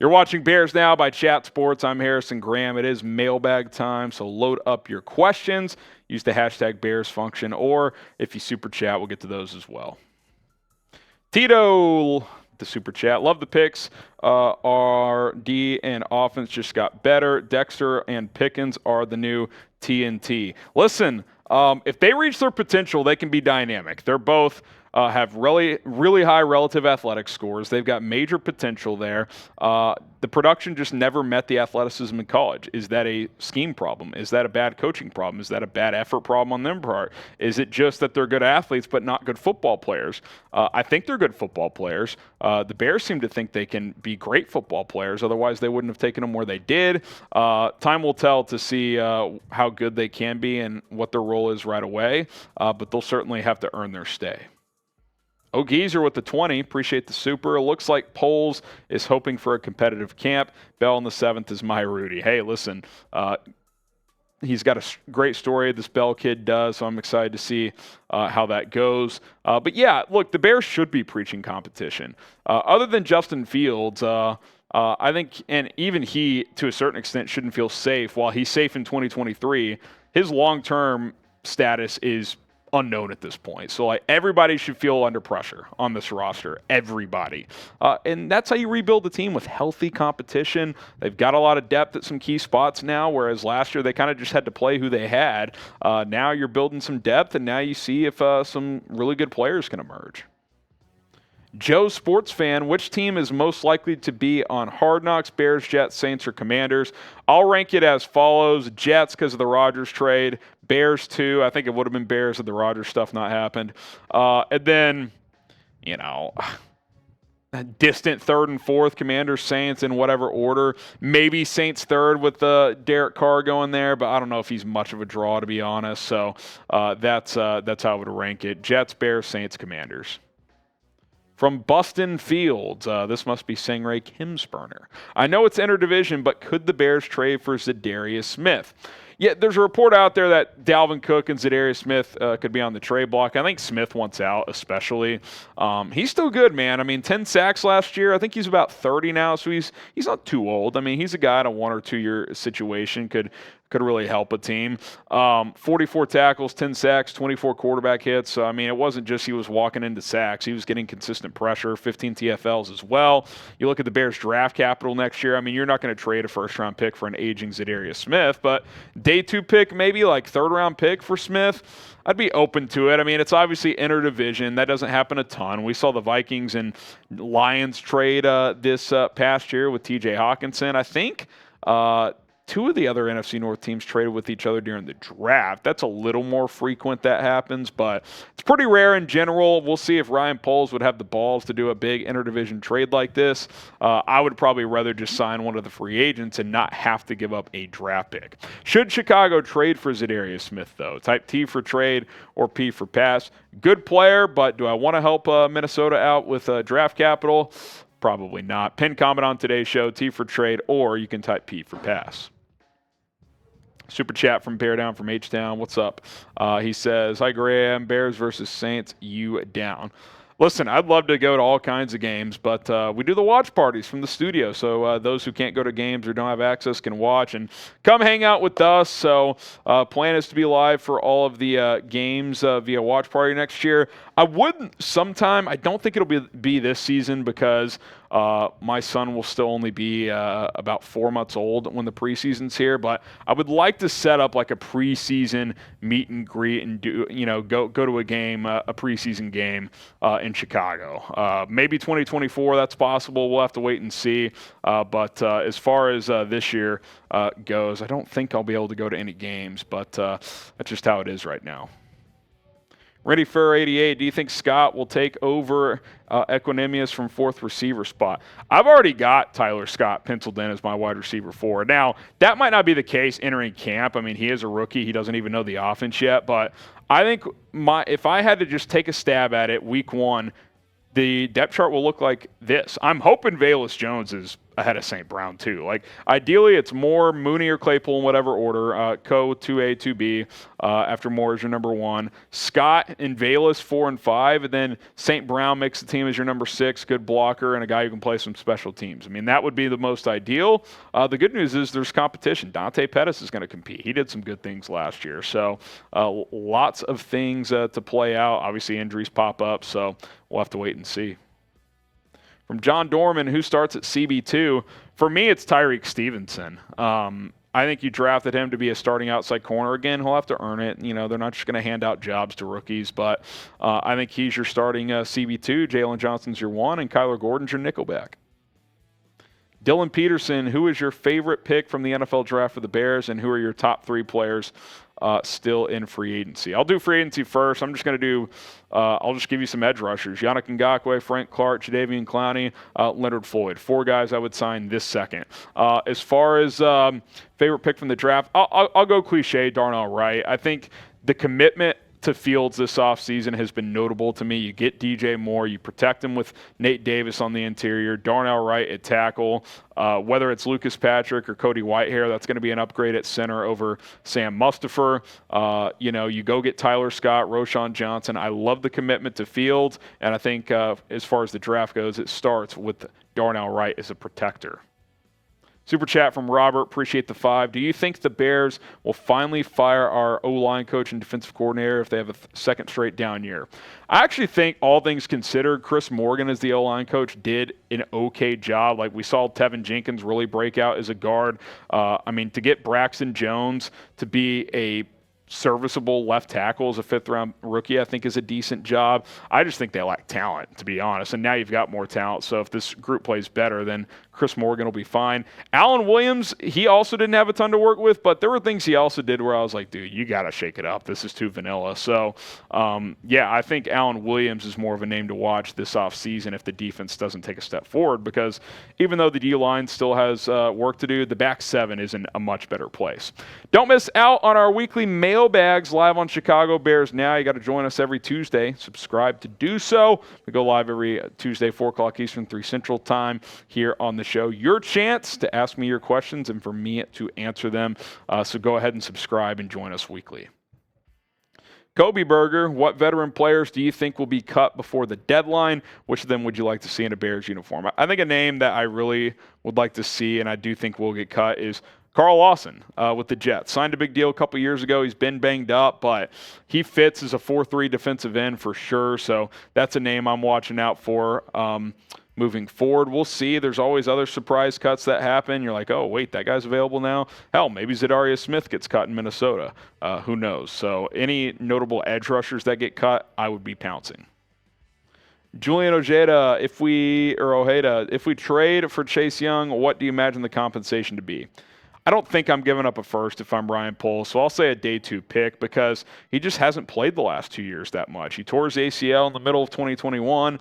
You're watching Bears Now by Chat Sports. I'm Harrison Graham. It is mailbag time, so load up your questions. Use the hashtag Bears function, or if you super chat, we'll get to those as well. Tito, the super chat. Love the picks. Our D and offense just got better. Dexter and Pickens are the new TNT. Listen, if they reach their potential, they can be dynamic. They're both have really high relative athletic scores. They've got major potential there. The production just never met the athleticism in college. Is that a scheme problem? Is that a bad coaching problem? Is that a bad effort problem on their part? Is it just that they're good athletes but not good football players? I think they're good football players. The Bears seem to think they can be great football players. Otherwise, they wouldn't have taken them where they did. Time will tell to see how good they can be and what their role is right away. But they'll certainly have to earn their stay. Geezer with the 20. Appreciate the super. Looks like Poles is hoping for a competitive camp. Bell in the 7th is my Rudy. Hey, listen, he's got a great story. This Bell kid does, so I'm excited to see how that goes. But yeah, look, the Bears should be preaching competition. Other than Justin Fields, I think, and even he, to a certain extent, shouldn't feel safe. While he's safe in 2023, his long-term status is unknown at this point. So like everybody should feel under pressure on this roster. Everybody. And that's how you rebuild the team, with healthy competition. They've got a lot of depth at some key spots now, whereas last year they kind of just had to play who they had. Now you're building some depth, and now you see if some really good players can emerge. Joe, sports fan, which team is most likely to be on Hard Knocks? Bears, Jets, Saints, or Commanders? I'll rank it as follows. Jets because of the Rodgers trade. Bears 2. I think it would have been Bears if the Rodgers stuff not happened. And then, distant 3rd and 4th, Commanders, Saints in whatever order. Maybe Saints 3rd with Derek Carr going there, but I don't know if he's much of a draw, to be honest. So that's how I would rank it. Jets, Bears, Saints, Commanders. From Buston Fields, this must be Sangray Kimsburner. I know it's interdivision, but could the Bears trade for Za'Darius Smith? Yeah, there's a report out there that Dalvin Cook and Za'Darius Smith could be on the trade block. I think Smith wants out, especially. He's still good, man. I mean, 10 sacks last year. I think he's about 30 now, so he's not too old. I mean, he's a guy in a 1 or 2 year situation could really help a team. 44 tackles, 10 sacks, 24 quarterback hits. So, I mean, it wasn't just he was walking into sacks. He was getting consistent pressure, 15 TFLs as well. You look at the Bears draft capital next year. I mean, you're not going to trade a first-round pick for an aging Za'Darius Smith, but day 2 pick, maybe like 3rd-round pick for Smith, I'd be open to it. I mean, it's obviously interdivision. That doesn't happen a ton. We saw the Vikings and Lions trade this past year with TJ Hawkinson. I think 2 of the other NFC North teams traded with each other during the draft. That's a little more frequent that happens, but it's pretty rare in general. We'll see if Ryan Poles would have the balls to do a big interdivision trade like this. I would probably rather just sign one of the free agents and not have to give up a draft pick. Should Chicago trade for Za'Darius Smith, though? Type T for trade or P for pass. Good player, but do I want to help Minnesota out with draft capital? Probably not. Pin comment on today's show, T for trade, or you can type P for pass. Super chat from Bear Down from H-Town. What's up? He says, hi, Graham. Bears versus Saints, you down. Listen, I'd love to go to all kinds of games, but we do the watch parties from the studio, so those who can't go to games or don't have access can watch and come hang out with us. So plan is to be live for all of the games via watch party next year. I don't think it'll be this season because my son will still only be about 4 months old when the preseason's here, but I would like to set up like a preseason meet and greet and go to a game, a preseason game in Chicago. Maybe 2024, that's possible. We'll have to wait and see. But as far as this year goes, I don't think I'll be able to go to any games, but that's just how it is right now. Ready for 88. Do you think Scott will take over Equanimous from 4th receiver spot? I've already got Tyler Scott penciled in as my wide receiver 4. Now, that might not be the case entering camp. I mean, he is a rookie. He doesn't even know the offense yet. But I think if I had to just take a stab at it week 1, the depth chart will look like this. I'm hoping Velus Jones is ahead of St. Brown too. Like ideally, it's Moore, Mooney, or Claypool in whatever order. Co 2A, 2B. After Moore is your number 1. Scott and Valus 4 and 5, and then St. Brown makes the team as your number 6, good blocker and a guy who can play some special teams. I mean, that would be the most ideal. The good news is there's competition. Dante Pettis is going to compete. He did some good things last year, so lots of things to play out. Obviously, injuries pop up, so we'll have to wait and see. From John Dorman, who starts at CB2, for me, it's Tyrique Stevenson. I think you drafted him to be a starting outside corner. Again, he'll have to earn it. You know, they're not just going to hand out jobs to rookies, but I think he's your starting CB2. Jalen Johnson's your 1, and Kyler Gordon's your nickelback. Dylan Peterson, who is your favorite pick from the NFL draft for the Bears, and who are your top 3 players still in free agency? I'll do free agency first. I'm just going to do I'll just give you some edge rushers. Yannick Ngakoue, Frank Clark, Jadeveon Clowney, Leonard Floyd. 4 guys I would sign this second. As far as favorite pick from the draft, I'll go cliche, Darnell Wright. I think the commitment to Fields this offseason has been notable to me. You get DJ Moore, you protect him with Nate Davis on the interior, Darnell Wright at tackle. Whether it's Lucas Patrick or Cody Whitehair, that's going to be an upgrade at center over Sam Mustipher. You go get Tyler Scott, Roschon Johnson. I love the commitment to Fields, and I think as far as the draft goes, it starts with Darnell Wright as a protector. Super chat from Robert. Appreciate the 5. Do you think the Bears will finally fire our O-line coach and defensive coordinator if they have a second straight down year? I actually think, all things considered, Chris Morgan as the O-line coach did an okay job. Like, we saw Tevin Jenkins really break out as a guard. To get Braxton Jones to be a serviceable left tackle as a 5th-round rookie, I think is a decent job. I just think they lack talent, to be honest, and now you've got more talent. So if this group plays better, then Chris Morgan will be fine. Alan Williams, he also didn't have a ton to work with, but there were things he also did where I was like, dude, you got to shake it up. This is too vanilla. So, I think Alan Williams is more of a name to watch this offseason if the defense doesn't take a step forward, because even though the D-line still has work to do, the back 7 is in a much better place. Don't miss out on our weekly mailbags live on Chicago Bears Now. You got to join us every Tuesday. Subscribe to do so. We go live every Tuesday, 4 o'clock Eastern, 3 Central time here on the show. Your chance to ask me your questions and for me to answer them. So go ahead and subscribe and join us weekly. Kobe Burger, what veteran players do you think will be cut before the deadline? Which of them would you like to see in a Bears uniform? I think a name that I really would like to see, and I do think will get cut, is Carl Lawson with the Jets. Signed a big deal a couple years ago. He's been banged up, but he fits as a 4-3 defensive end for sure. So that's a name I'm watching out for moving forward. We'll see. There's always other surprise cuts that happen. You're like, oh, wait, that guy's available now? Hell, maybe Za'Darius Smith gets cut in Minnesota. Who knows? So any notable edge rushers that get cut, I would be pouncing. Julian Ojeda, if we trade for Chase Young, what do you imagine the compensation to be? I don't think I'm giving up a first if I'm Ryan Poles, so I'll say a day 2 pick because he just hasn't played the last 2 years that much. He tore his ACL in the middle of 2021,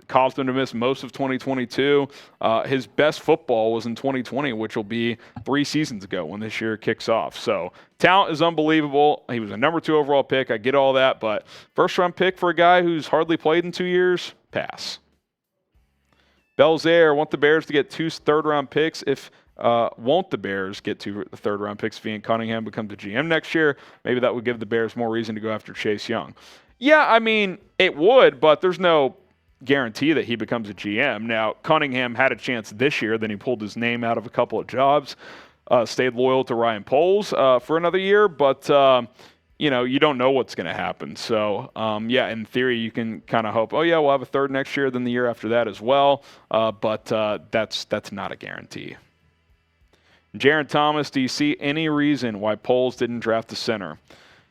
caused him to miss most of 2022. His best football was in 2020, which will be 3 seasons ago when this year kicks off. So talent is unbelievable. He was a number 2 overall pick. I get all that, but first-round pick for a guy who's hardly played in 2 years, pass. Belzaire, want the Bears to get 2 third-round picks if won't the Bears get 2 third-round picks if Ian Cunningham becomes the GM next year? Maybe that would give the Bears more reason to go after Chase Young. Yeah, I mean, it would, but there's no guarantee that he becomes a GM. Now, Cunningham had a chance this year, then he pulled his name out of a couple of jobs, stayed loyal to Ryan Poles for another year, but you don't know what's going to happen. So, in theory, you can kind of hope, we'll have a third next year, then the year after that as well, but that's not a guarantee. Jaron Thomas, do you see any reason why Poles didn't draft the center?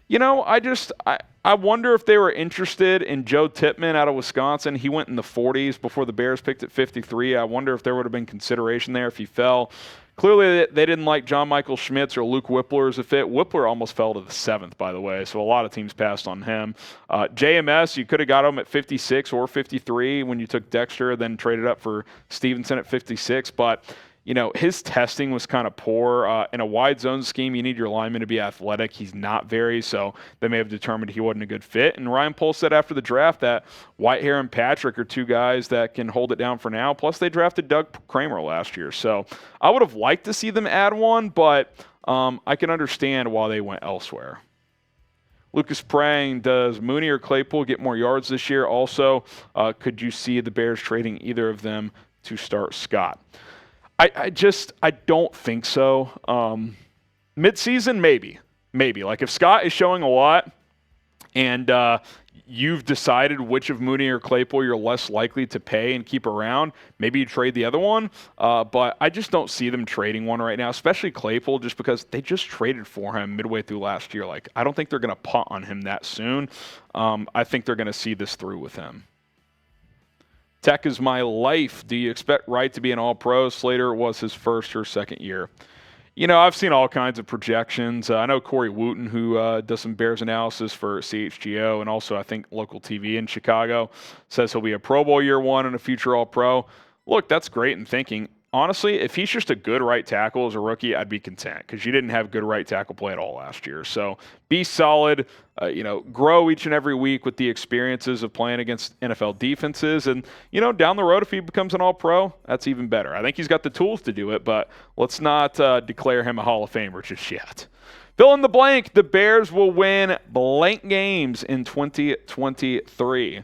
I wonder if they were interested in Joe Tippmann out of Wisconsin. He went in the 40s before the Bears picked at 53. I wonder if there would have been consideration there if he fell. Clearly, they didn't like John Michael Schmitz or Luke Whippler as a fit. Whippler almost fell to the 7th, by the way, so a lot of teams passed on him. JMS, you could have got him at 56 or 53 when you took Dexter, then traded up for Stevenson at 56, but his testing was kind of poor. In a wide zone scheme, you need your lineman to be athletic. He's not very, so they may have determined he wasn't a good fit. And Ryan Poles said after the draft that Whitehair and Patrick are two guys that can hold it down for now. Plus, they drafted Doug Kramer last year. So I would have liked to see them add one, but I can understand why they went elsewhere. Lucas praying, does Mooney or Claypool get more yards this year? Also, could you see the Bears trading either of them to start Scott? I don't think so. Midseason, maybe. Like if Scott is showing a lot and you've decided which of Mooney or Claypool you're less likely to pay and keep around, maybe you trade the other one. But I just don't see them trading one right now, especially Claypool, just because they just traded for him midway through last year. Like, I don't think they're going to punt on him that soon. I think they're going to see this through with him. Tech is my life. Do you expect Wright to be an all-pro? Slater was his first or second year. I've seen all kinds of projections. I know Corey Wooten, who does some Bears analysis for CHGO and also I think local TV in Chicago, says he'll be a Pro Bowl year one and a future all-pro. Look, that's great in thinking. Honestly, if he's just a good right tackle as a rookie, I'd be content because you didn't have good right tackle play at all last year. So be solid, grow each and every week with the experiences of playing against NFL defenses. And, down the road, if he becomes an all-pro, that's even better. I think he's got the tools to do it, but let's not declare him a Hall of Famer just yet. Fill in the blank. The Bears will win blank games in 2023.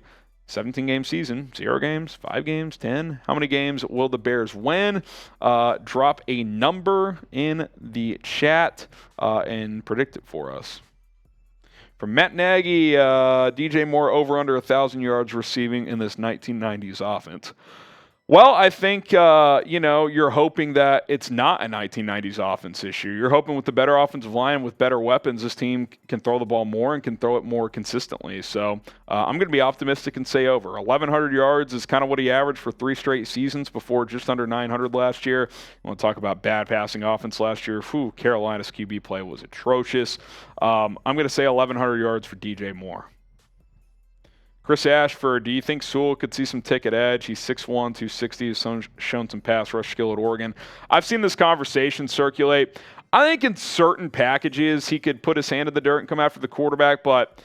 17-game season, 0 games, 5 games, 10. How many games will the Bears win? Drop a number in the chat and predict it for us. From Matt Nagy, DJ Moore over under 1,000 yards receiving in this 1990s offense. Well, I think, you're hoping that it's not a 1990s offense issue. You're hoping with the better offensive line, with better weapons, this team can throw the ball more and can throw it more consistently. So I'm going to be optimistic and say over. 1,100 yards is kind of what he averaged for 3 straight seasons before just under 900 last year. You want to talk about bad passing offense last year? Carolina's QB play was atrocious. I'm going to say 1,100 yards for DJ Moore. Chris Ashford, do you think Sewell could see some tick at edge? He's 6'1", 260, has shown some pass rush skill at Oregon. I've seen this conversation circulate. I think in certain packages he could put his hand in the dirt and come after the quarterback, but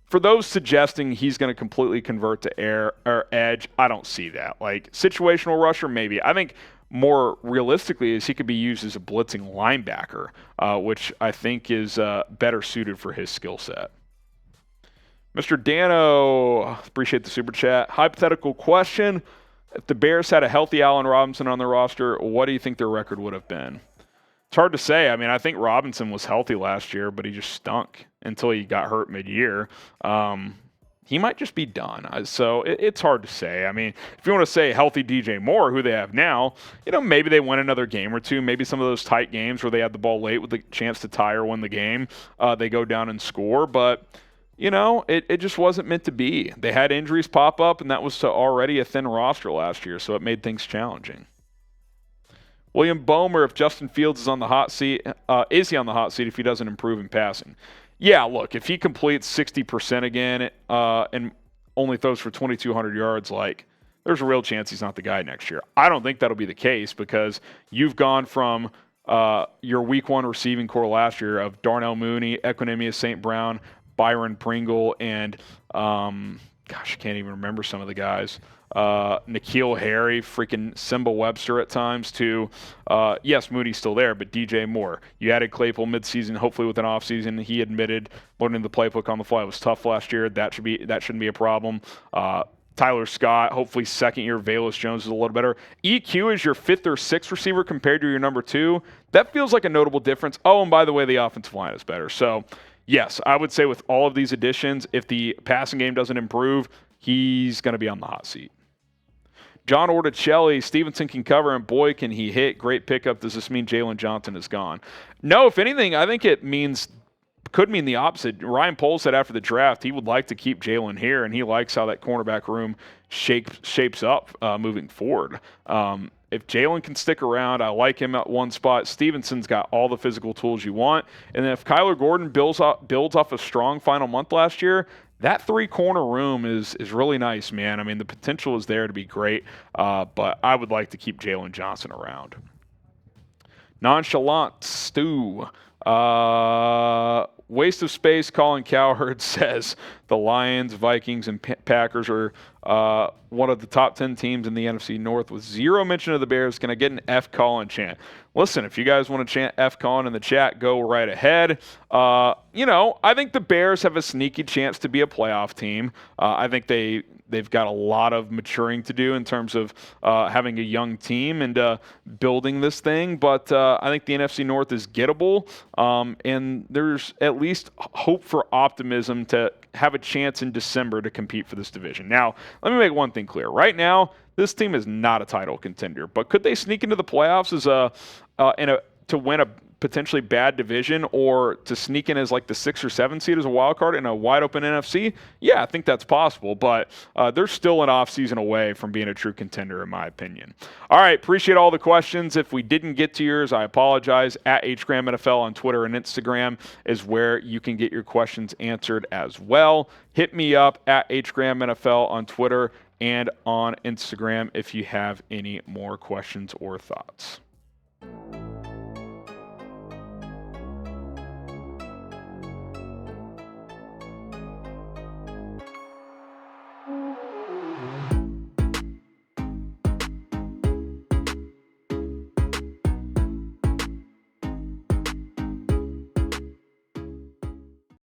for those suggesting he's going to completely convert to air or edge, I don't see that. Like situational rusher, maybe. I think more realistically is he could be used as a blitzing linebacker, which I think is better suited for his skill set. Mr. Dano, appreciate the super chat. Hypothetical question. If the Bears had a healthy Allen Robinson on their roster, what do you think their record would have been? It's hard to say. I mean, I think Robinson was healthy last year, but he just stunk until he got hurt mid-year. He might just be done. So it's hard to say. I mean, if you want to say healthy DJ Moore, who they have now, maybe they win another game or two. Maybe some of those tight games where they had the ball late with the chance to tie or win the game, they go down and score. But it just wasn't meant to be. They had injuries pop up, and that was to already a thin roster last year, so it made things challenging. William Bomer, if Justin Fields is on the hot seat, is he on the hot seat if he doesn't improve in passing? Yeah, look, if he completes 60% again and only throws for 2,200 yards, there's a real chance he's not the guy next year. I don't think that'll be the case because you've gone from your week 1 receiving core last year of Darnell Mooney, Equinemius St. Brown, Byron Pringle, and I can't even remember some of the guys. N'Keal Harry, freaking Simba Webster at times too. Yes, Moody's still there, but DJ Moore. You added Claypool midseason, hopefully with an offseason. He admitted learning the playbook on the fly was tough last year. That shouldn't be a problem. Tyler Scott, hopefully second year. Velus Jones is a little better. EQ is your 5th or 6th receiver compared to your number 2. That feels like a notable difference. Oh, and by the way, the offensive line is better. So yes, I would say with all of these additions, if the passing game doesn't improve, he's going to be on the hot seat. John Orticelli, Stevenson can cover, and boy, can he hit. Great pickup. Does this mean Jalen Johnson is gone? No, if anything, I think it could mean the opposite. Ryan Poles said after the draft he would like to keep Jalen here, and he likes how that cornerback room shapes up moving forward. If Jalen can stick around, I like him at one spot. Stevenson's got all the physical tools you want. And then if Kyler Gordon builds off a strong final month last year, that 3-corner room is really nice, man. I mean, the potential is there to be great, but I would like to keep Jalen Johnson around. Nonchalant Stu. Waste of space. Colin Cowherd says the Lions, Vikings, and Packers are one of the top 10 teams in the NFC North with zero mention of the Bears. Can I get an F Colin chant? Listen, if you guys want to chant F Colin in the chat, go right ahead. I think the Bears have a sneaky chance to be a playoff team. I think they've got a lot of maturing to do in terms of having a young team and building this thing. But I think the NFC North is gettable, and there's at least hope for optimism to have a chance in December to compete for this division. Now, let me make one thing clear. Right now, this team is not a title contender, but could they sneak into the playoffs to win a potentially bad division, or to sneak in as like the 6 or 7 seed as a wild card in a wide open NFC? Yeah, I think that's possible, but they're still an offseason away from being a true contender, in my opinion. All right, appreciate all the questions. If we didn't get to yours, I apologize. At HGramNFL on Twitter and Instagram is where you can get your questions answered as well. Hit me up at HGramNFL on Twitter and on Instagram if you have any more questions or thoughts.